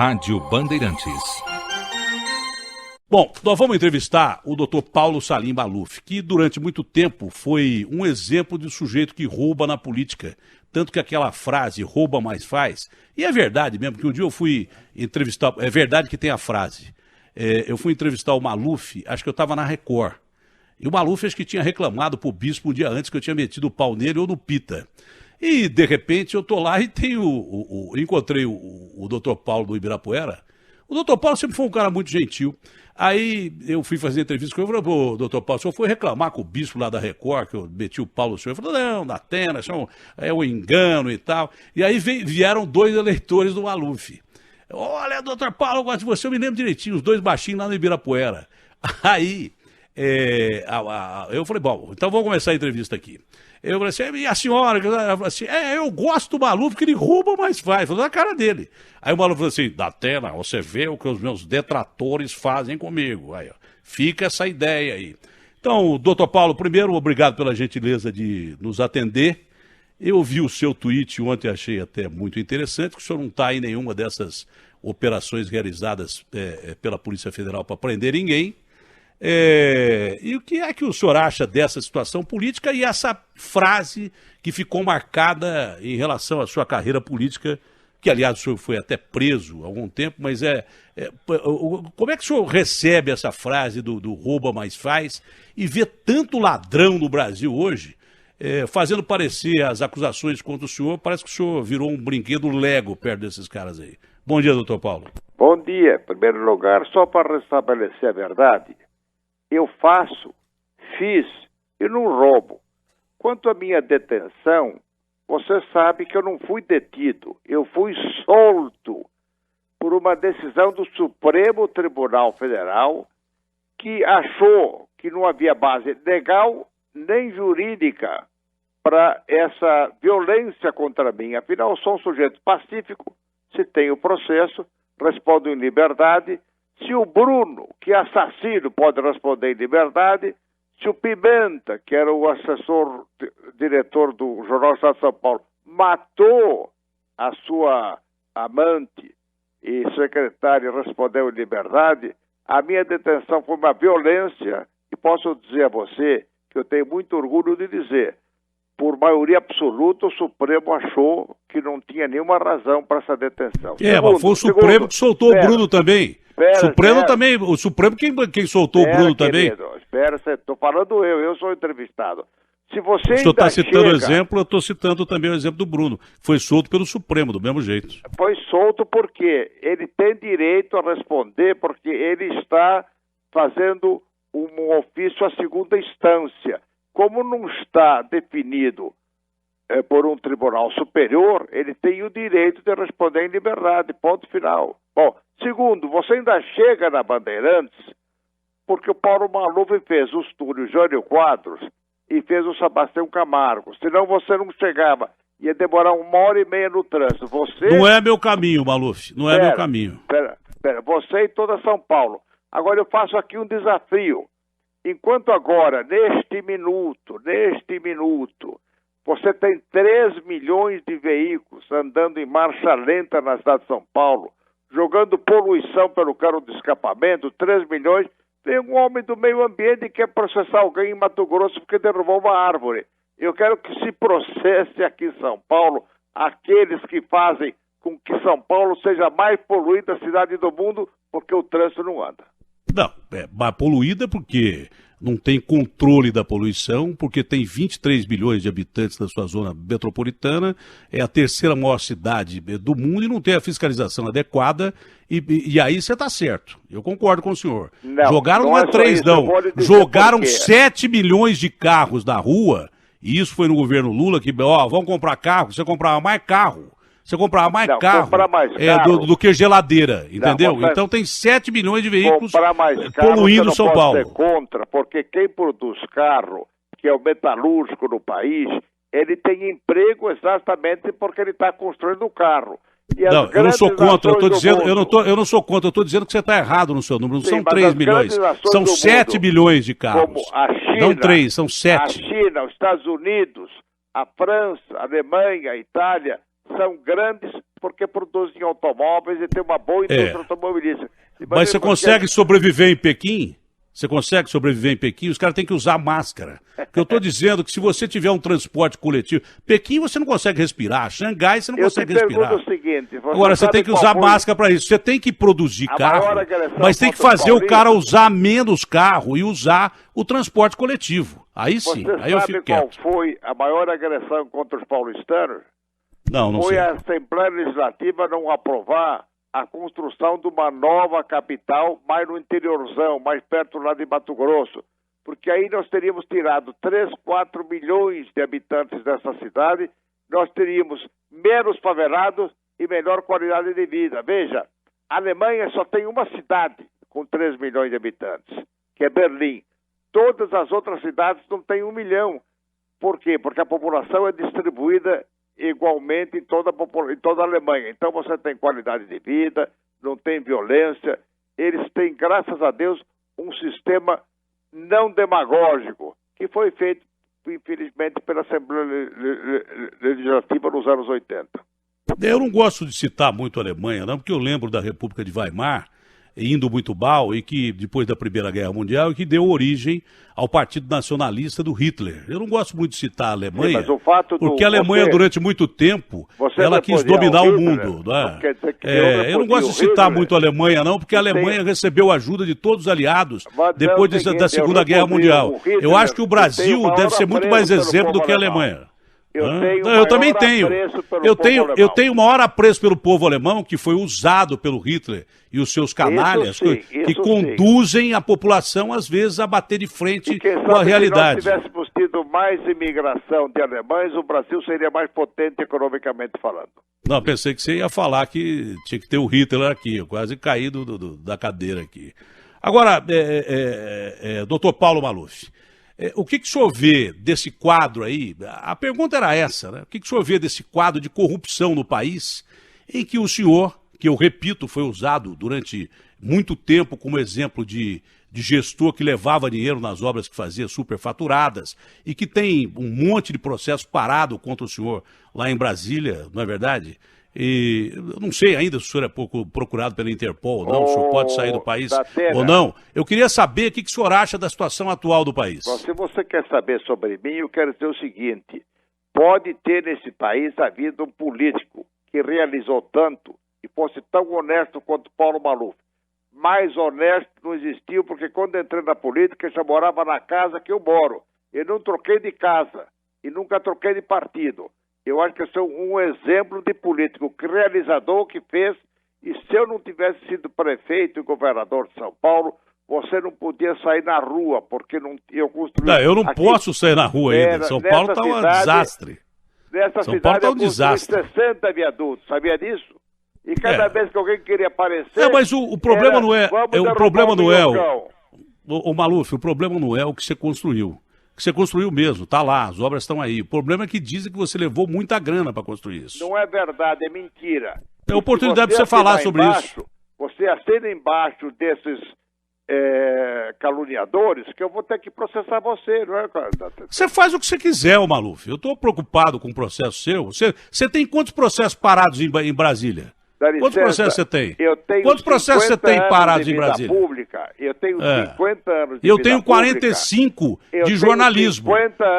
Rádio Bandeirantes. Bom, nós vamos entrevistar o Dr. Paulo Salim Maluf, que durante muito tempo foi um exemplo de sujeito que rouba na política. Tanto que aquela frase, rouba mais faz, e é verdade mesmo, que um dia eu fui entrevistar, é verdade que tem a frase, eu fui entrevistar o Maluf, acho que eu estava na Record, e o Maluf acho que tinha reclamado pro bispo um dia antes que eu tinha metido o pau nele ou no Pita. E, de repente, eu tô lá e encontrei o Dr. Paulo do Ibirapuera. O Dr. Paulo sempre foi um cara muito gentil. Aí eu fui fazer entrevista com ele e falei, pô, doutor Paulo, o senhor foi reclamar com o bispo lá da Record, que eu meti o pau no senhor? Ele falou, não, da Atena, é um engano e tal. E aí vieram 2 eleitores do Maluf. Olha, doutor Paulo, eu gosto de você, eu me lembro direitinho, os 2 baixinhos lá no Ibirapuera. Aí eu falei, bom, então vamos começar a entrevista aqui. Eu falei assim, e a senhora? Ela falou assim, eu gosto do Maluf porque ele rouba mais faz. Falou na cara dele. Aí o Maluf falou assim, Datena, você vê o que os meus detratores fazem comigo. Aí, ó, fica essa ideia aí. Então, doutor Paulo, primeiro, obrigado pela gentileza de nos atender. Eu vi o seu tweet ontem, achei até muito interessante, que o senhor não está em nenhuma dessas operações realizadas pela Polícia Federal para prender ninguém. E o que é que o senhor acha dessa situação política e essa frase que ficou marcada em relação à sua carreira política, que aliás o senhor foi até preso há algum tempo, mas como é que o senhor recebe essa frase do rouba mais faz e vê tanto ladrão no Brasil hoje, fazendo parecer as acusações contra o senhor, parece que o senhor virou um brinquedo Lego perto desses caras aí. Bom dia, doutor Paulo. Bom dia. Em primeiro lugar, só para restabelecer a verdade, eu fiz e não roubo. Quanto à minha detenção, você sabe que eu não fui detido. Eu fui solto por uma decisão do Supremo Tribunal Federal que achou que não havia base legal nem jurídica para essa violência contra mim. Afinal, eu sou um sujeito pacífico, se tem o processo, respondo em liberdade. Se o Bruno, que é assassino, pode responder em liberdade, se o Pimenta, que era o assessor, diretor do Jornal Estado de São Paulo, matou a sua amante e secretária e respondeu em liberdade, a minha detenção foi uma violência e posso dizer a você que eu tenho muito orgulho de dizer, por maioria absoluta, o Supremo achou que não tinha nenhuma razão para essa detenção. Mas foi o Supremo que soltou o Bruno também. O Supremo quem soltou o Bruno também. Espera, estou falando eu sou entrevistado. Se você o senhor está citando o exemplo, eu estou citando também o exemplo do Bruno. Foi solto pelo Supremo, do mesmo jeito. Foi solto porque ele tem direito a responder, porque ele está fazendo um ofício à segunda instância. Como não está definido por um tribunal superior, ele tem o direito de responder em liberdade, ponto final. Bom, segundo, você ainda chega na Bandeirantes porque o Paulo Maluf fez o Túlio Jânio Quadros e fez o Sebastião Camargo, senão você não chegava, ia demorar 1h30 no trânsito. Não é meu caminho, Maluf, não é meu caminho. Pera, você e toda São Paulo. Agora eu faço aqui um desafio. Enquanto agora, neste minuto, você tem 3 milhões de veículos andando em marcha lenta na cidade de São Paulo, jogando poluição pelo cano de escapamento, 3 milhões, tem um homem do meio ambiente que quer processar alguém em Mato Grosso porque derrubou uma árvore. Eu quero que se processe aqui em São Paulo aqueles que fazem com que São Paulo seja a mais poluída cidade do mundo porque o trânsito não anda. Não, é mais poluída porque não tem controle da poluição, porque tem 23 milhões de habitantes na sua zona metropolitana, é a 3ª maior cidade do mundo e não tem a fiscalização adequada, e aí você está certo, eu concordo com o senhor. Jogaram não é 3 não, jogaram 7 milhões de carros na rua, e isso foi no governo Lula, que, vamos comprar carro, você comprava mais carro. Você comprava mais carro do que geladeira, entendeu? Então tem 7 milhões de veículos poluindo São Paulo. Ser contra, porque quem produz carro, que é o metalúrgico no país, ele tem emprego exatamente porque ele está construindo o carro. Não, eu não sou contra, eu não sou contra, eu estou dizendo que você está errado no seu número, não são 3 milhões, são 7 milhões de carros. Como a China, não 3, são 7. A China, os Estados Unidos, a França, a Alemanha, a Itália, são grandes porque produzem automóveis e tem uma boa indústria automobilística. Mas você consegue sobreviver em Pequim? Você consegue sobreviver em Pequim? Os caras têm que usar máscara. Porque eu estou dizendo que se você tiver um transporte coletivo... Pequim você não consegue respirar. Xangai você não consegue respirar. O seguinte, agora, você tem que usar máscara para isso. Você tem que produzir carro, mas tem que fazer o cara usar menos carro e usar o transporte coletivo. Aí sim, aí eu fico quieto. Qual foi a maior agressão contra os paulistanos? Não foi sei. A Assembleia Legislativa não aprovar a construção de uma nova capital, mais no interiorzão, mais perto lá de Mato Grosso. Porque aí nós teríamos tirado 3, 4 milhões de habitantes dessa cidade, nós teríamos menos favelados e melhor qualidade de vida. Veja, a Alemanha só tem uma cidade com 3 milhões de habitantes, que é Berlim. Todas as outras cidades não têm 1 milhão. Por quê? Porque a população é distribuída igualmente em toda a Alemanha. Então você tem qualidade de vida, não tem violência. Eles têm, graças a Deus, um sistema não demagógico, que foi feito, infelizmente, pela Assembleia Legislativa nos anos 80. Eu não gosto de citar muito a Alemanha, não, porque eu lembro da República de Weimar, indo muito mal, e que depois da Primeira Guerra Mundial, e que deu origem ao Partido Nacionalista do Hitler. Eu não gosto muito de citar a Alemanha, sim, mas o fato porque a Alemanha, durante muito tempo, ela quis dominar o mundo. Não é? Eu não gosto de citar muito a Alemanha, não, porque a Alemanha recebeu ajuda de todos os aliados depois da Segunda Guerra Mundial. Eu acho que o Brasil deve ser muito mais exemplo do que a Alemanha. Eu também tenho. Eu tenho o maior apreço pelo povo alemão, que foi usado pelo Hitler e os seus canalhas, que conduzem a população, às vezes, a bater de frente com a realidade. Se nós tivéssemos tido mais imigração de alemães, o Brasil seria mais potente economicamente falando. Não, pensei que você ia falar que tinha que ter o Hitler aqui. Eu quase caí da cadeira aqui. Agora, doutor Paulo Maluf, o que o senhor vê desse quadro aí? A pergunta era essa, né? O que o senhor vê desse quadro de corrupção no país, em que o senhor, que eu repito, foi usado durante muito tempo como exemplo de gestor que levava dinheiro nas obras que fazia superfaturadas e que tem um monte de processo parado contra o senhor lá em Brasília, não é verdade? E eu não sei ainda se o senhor é pouco procurado pela Interpol ou não, o senhor pode sair do país ou não. Eu queria saber o que o senhor acha da situação atual do país. Se você quer saber sobre mim, eu quero dizer o seguinte: pode ter nesse país havido um político que realizou tanto e fosse tão honesto quanto Paulo Maluf. Mais honesto não existiu, porque quando entrei na política eu já morava na casa que eu moro. Eu não troquei de casa e nunca troquei de partido. Eu acho que eu sou um exemplo de político realizador que fez, e se eu não tivesse sido prefeito e governador de São Paulo, você não podia sair na rua, porque eu construí... Não, eu não posso sair na rua ainda. São Paulo está um desastre. Nessa cidade eu construí 60 viadutos, sabia disso? E cada vez que alguém queria aparecer... mas o problema não é... O problema não é o Maluf, o problema não é o que você construiu. Que você construiu mesmo, tá lá, as obras estão aí. O problema é que dizem que você levou muita grana para construir isso. Não é verdade, é mentira. É oportunidade para você falar sobre isso. Você assina embaixo desses caluniadores, que eu vou ter que processar você, não é? Você faz o que você quiser, ô Maluf. Eu estou preocupado com o processo seu. Você tem quantos processos parados em Brasília? Quantos processos você tem? Quantos processos você tem parados em Brasília? Eu tenho 50 anos de Eu tenho 45 de jornalismo.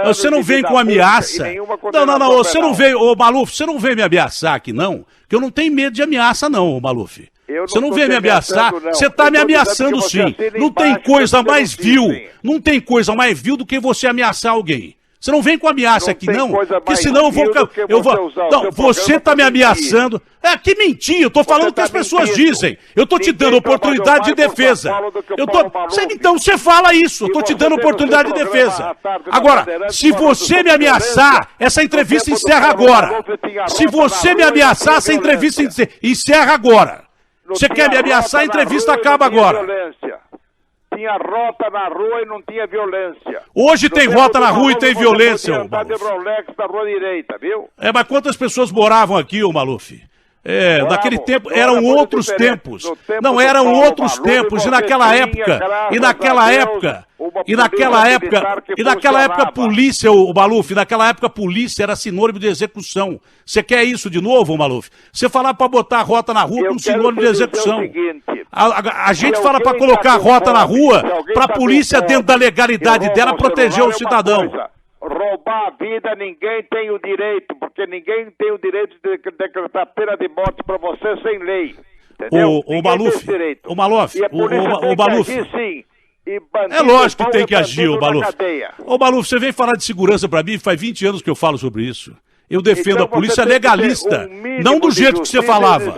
Você não vem com ameaça. Não, você não veio, ô Maluf, você não veio me ameaçar aqui, não. Que eu não tenho medo de ameaça, não, ô Maluf. Você não veio me ameaçar, você está me ameaçando sim. Não tem coisa mais vil, não tem coisa mais vil do que você ameaçar alguém. Você não vem com ameaça aqui, não, porque senão eu vou... Não, você está me ameaçando. Que mentira, eu estou falando o que as pessoas dizem. Eu estou te dando oportunidade de defesa. Então você fala isso, eu estou te dando oportunidade de defesa. Agora, se você me ameaçar, essa entrevista encerra agora. Se você me ameaçar, essa entrevista encerra agora. Você quer me ameaçar, a entrevista acaba agora. Tinha rota na rua e não tinha violência. Hoje tem rota na rua e tem violência, ô Maluf. De Rolex na rua direita, viu? Mas quantas pessoas moravam aqui, ô Maluf? Naquele tempo eram outros tempos. Não, eram outros tempos. E naquela época, polícia, o Maluf, naquela época polícia era sinônimo de execução. Você quer isso de novo, Maluf? Você falar para botar rota na rua com sinônimo de execução. A gente fala para colocar rota na rua para a polícia, dentro da legalidade dela, proteger o cidadão. Roubar a vida, ninguém tem o direito, porque ninguém tem o direito de decretar pena de morte para você sem lei. Entendeu? O Maluf, Sim. É lógico que tem que agir, o Maluf. Ô Maluf, você vem falar de segurança para mim, faz 20 anos que eu falo sobre isso. Eu defendo a polícia legalista, não do jeito que você falava.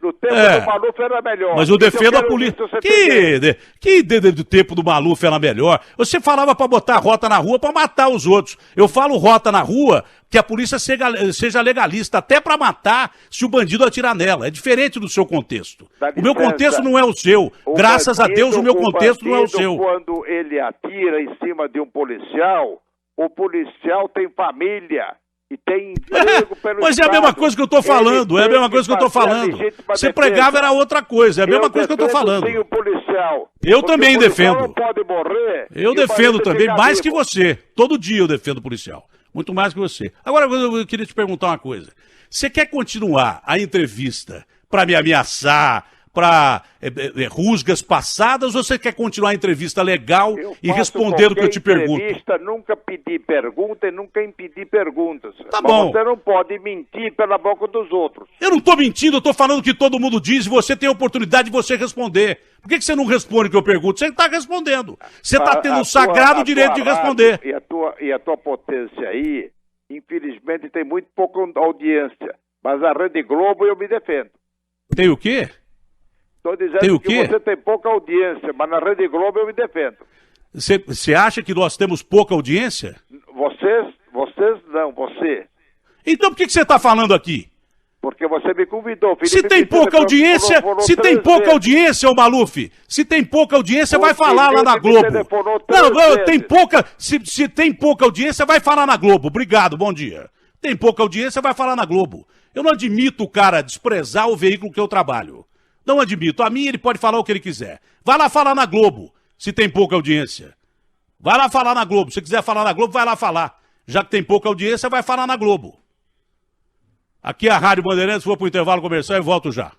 No tempo do Maluf era melhor. Mas eu defendo a polícia. Que do tempo do Maluf era melhor? Você falava para botar rota na rua para matar os outros. Eu falo rota na rua que a polícia seja legalista, até para matar se o bandido atirar nela. É diferente do seu contexto. O meu contexto não é o seu. Graças a Deus o meu contexto não é o seu. Quando ele atira em cima de um policial, o policial tem família. E tem emprego pelo Mas é a mesma coisa que eu estou falando, é a mesma coisa que eu estou falando. Você pregava era outra coisa, é a mesma coisa que eu estou falando. Sim, o policial. Eu também defendo. Não pode morrer. Eu defendo também, mais que você. Todo dia eu defendo o policial. Muito mais que você. Agora, eu queria te perguntar uma coisa. Você quer continuar a entrevista para me ameaçar, para rusgas passadas, ou você quer continuar a entrevista legal e responder o que eu te pergunto? Nunca pedi pergunta e nunca impedi perguntas. Tá bom. Você não pode mentir pela boca dos outros. Eu não estou mentindo, eu estou falando o que todo mundo diz e você tem a oportunidade de você responder. Por que você não responde o que eu pergunto? Você está respondendo. Você está tendo o sagrado direito de responder. E a tua potência aí, infelizmente, tem muito pouca audiência. Mas a Rede Globo eu me defendo. Tem o quê? Estou dizendo que você tem pouca audiência, mas na Rede Globo eu me defendo. Você acha que nós temos pouca audiência? Vocês não, você. Então por que você está falando aqui? Porque você me convidou. Se tem pouca audiência, ô Maluf, se tem pouca audiência, vai falar lá na Globo. Não, tem pouca, se tem pouca audiência, vai falar na Globo. Obrigado, bom dia. Tem pouca audiência, vai falar na Globo. Eu não admito o cara desprezar o veículo que eu trabalho. Não admito. A mim ele pode falar o que ele quiser. Vai lá falar na Globo, se tem pouca audiência. Vai lá falar na Globo. Se quiser falar na Globo, vai lá falar. Já que tem pouca audiência, vai falar na Globo. Aqui é a Rádio Bandeirantes, vou para o intervalo comercial e volto já.